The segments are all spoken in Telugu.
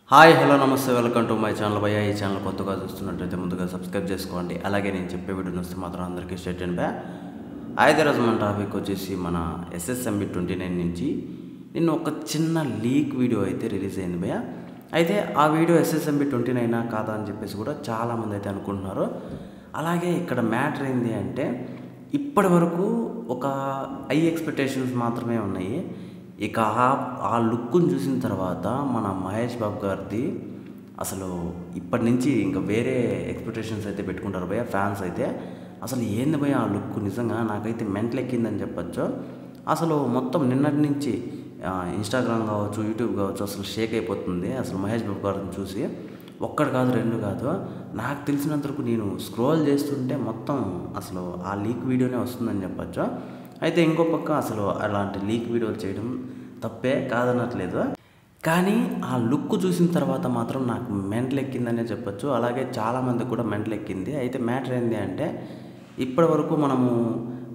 హాయ్ హలో నమస్తే వెల్కమ్ టు మై ఛానల్ భయ్యా. ఈ ఛానల్ కొత్తగా చూస్తున్నట్టయితే ముందుగా సబ్స్క్రైబ్ చేసుకోండి. అలాగే నేను చెప్పే వీడియో వస్తే మాత్రం అందరికీ స్ట్రైట్ అండ్ బ్యా. అయితే రోజు మన టాపిక్ వచ్చేసి మన SSMB 29 నుంచి నిన్న ఒక చిన్న లీక్ వీడియో అయితే రిలీజ్ అయింది భయ్యా. అయితే ఆ వీడియో SSMB 29 కాదా అని చెప్పేసి కూడా చాలామంది అయితే అనుకుంటున్నారు. అలాగే ఇక్కడ మ్యాటర్ ఏంటి అంటే ఇప్పటి వరకు ఒక హై ఎక్స్పెక్టేషన్స్ మాత్రమే ఉన్నాయి. ఇక ఆ లుక్ను చూసిన తర్వాత మన మహేష్ బాబు గారిది అసలు ఇప్పటి నుంచి ఇంకా వేరే ఎక్స్పెక్టేషన్స్ అయితే పెట్టుకుంటారు భయ్య ఫ్యాన్స్ అయితే. అసలు ఏంది భయ్య ఆ లుక్, నిజంగా నాకైతే మెంటల్ ఎక్కిందని చెప్పచ్చు. అసలు మొత్తం నిన్నటి నుంచి ఇన్స్టాగ్రామ్ కావచ్చు, యూట్యూబ్ కావచ్చు, అసలు షేక్ అయిపోతుంది అసలు మహేష్ బాబు గారిని చూసి. ఒక్కటి కాదు, రెండు కాదు, నాకు తెలిసినంతవరకు నేను స్క్రోల్ చేస్తుంటే మొత్తం అసలు ఆ లీక్ వీడియోనే వస్తుందని చెప్పచ్చు. అయితే ఇంకో పక్క అసలు అలాంటి లీక్ వీడియోలు చేయడం తప్పే కాదనట్లేదు, కానీ ఆ లుక్ చూసిన తర్వాత మాత్రం నాకు మెంటల్ ఎక్కిందనే చెప్పచ్చు. అలాగే చాలామందికి కూడా మెంటల్ ఎక్కింది. అయితే మ్యాటర్ ఏంటి అంటే ఇప్పటి వరకు మనము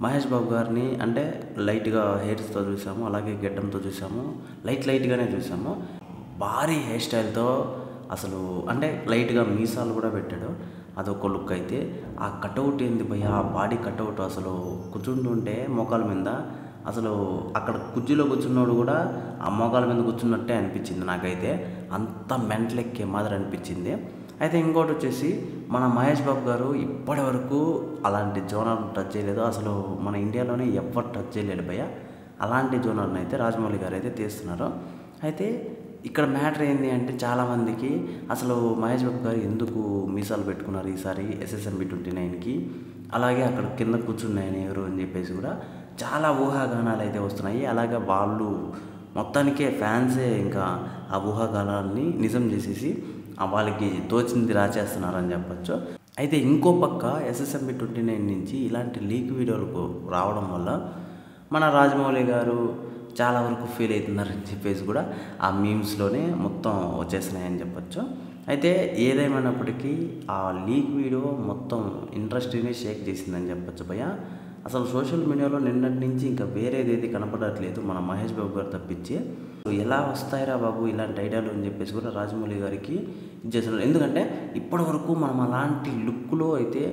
మహేష్ బాబు గారిని అంటే లైట్గా హెయిర్స్తో చూసాము, అలాగే గెడ్డంతో చూసాము, లైట్గానే చూసాము. భారీ హెయిర్ స్టైల్తో అసలు అంటే లైట్గా మీసాలు కూడా పెట్టాడు, అదొక లుక్. అయితే ఆ కటౌట్ ఏంది భయ్య, ఆ బాడీ కటౌట్ అసలు కూర్చుంటుంటే మోకాల మీద అసలు అక్కడ కుర్చీలో కూర్చున్నోడు కూడా ఆ మోకాల మీద కూర్చున్నట్టే అనిపించింది నాకైతే. అంత మెంటల్ ఎక్కే మాదిరి అనిపించింది. అయితే ఇంకోటి వచ్చేసి మన మహేష్ బాబు గారు ఇప్పటి వరకు అలాంటి జోనర్ టచ్ చేయలేదు. అసలు మన ఇండియాలోనే ఎవరు టచ్ చేయలేడు భయ్య. అలాంటి జోనర్ని అయితే రాజమౌళి గారు అయితే తీస్తున్నారు. అయితే ఇక్కడ మ్యాటర్ ఏంటి అంటే చాలామందికి అసలు మహేష్ బాబు గారు ఎందుకు మీసాలు పెట్టుకున్నారు ఈసారి SSMB 29కి, అలాగే అక్కడ కింద కూర్చున్నాయని ఎవరు అని చెప్పేసి కూడా చాలా ఊహాగానాలు అయితే వస్తున్నాయి. అలాగే వాళ్ళు మొత్తానికే ఫ్యాన్సే ఇంకా ఆ ఊహాగానాలని నిజం చేసేసి వాళ్ళకి తోచింది రాచేస్తున్నారని చెప్పచ్చు. అయితే ఇంకో పక్క SSMB 29 నుంచి ఇలాంటి లీక్ వీడియోలకు రావడం వల్ల మన రాజమౌళి గారు చాలా వరకు ఫీల్ అవుతున్నారని చెప్పేసి కూడా ఆ మీమ్స్లోనే మొత్తం వచ్చేసినాయని చెప్పచ్చు. అయితే ఏదేమైనప్పటికీ ఆ లీక్ వీడియో మొత్తం ఇండస్ట్రీని షేక్ చేసిందని చెప్పచ్చు భయ్య. అసలు సోషల్ మీడియాలో నిన్నటి నుంచి ఇంకా వేరేదేది కనపడట్లేదు మన మహేష్ బాబు గారు తప్పించి. ఎలా వస్తాయిరా బాబు ఇలాంటి ఐడియాలు అని చెప్పేసి కూడా రాజమౌళి గారికి ఇచ్చేస్తున్నారు. ఎందుకంటే ఇప్పటి వరకు మనం అలాంటి లుక్లో అయితే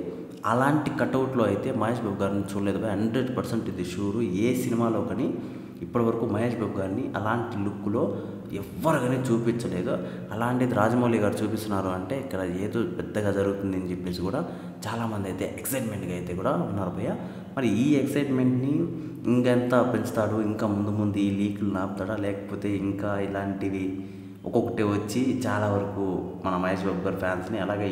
అలాంటి కటౌట్లో అయితే మహేష్ బాబు గారిని చూడలేదు. 100% ఇది షూరు. ఏ సినిమాలో కానీ ఇప్పటివరకు మహేష్ బాబు గారిని అలాంటి లుక్లో ఎవ్వరు కానీ చూపించలేదు. అలాంటిది రాజమౌళి గారు చూపిస్తున్నారు అంటే ఇక్కడ ఏదో పెద్దగా జరుగుతుంది అని చెప్పేసి కూడా చాలామంది అయితే ఎక్సైట్మెంట్గా అయితే కూడా ఉన్నారు భయ్య. మరి ఈ ఎక్సైట్మెంట్ని ఇంకెంత పెంచుతాడు, ఇంకా ముందు ఈ లీకులు నాపుతాడా, లేకపోతే ఇంకా ఇలాంటివి ఒక్కొక్కటి వచ్చి చాలా వరకు మన మహేష్ బాబు గారి ఫ్యాన్స్ని అలాగే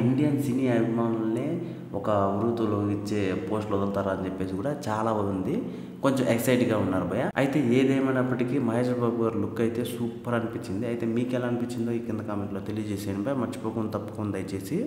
ఇండియన్ సినీ అభిమానులనే ఒక వృత్తులో ఇచ్చే పోస్టులు వదులుతారా అని చెప్పేసి కూడా చాలా ఉంది. కొంచెం ఎక్సైట్గా ఉన్నారు భయ్య. అయితే ఏదేమైనప్పటికీ మహేష్ బాబు గారి లుక్ అయితే సూపర్ అనిపించింది. అయితే మీకు ఎలా అనిపించిందో ఈ కింద కామెంట్లో తెలియజేసేయండి భయ్య. మర్చిపోకుండా తప్పకుండా దయచేసి.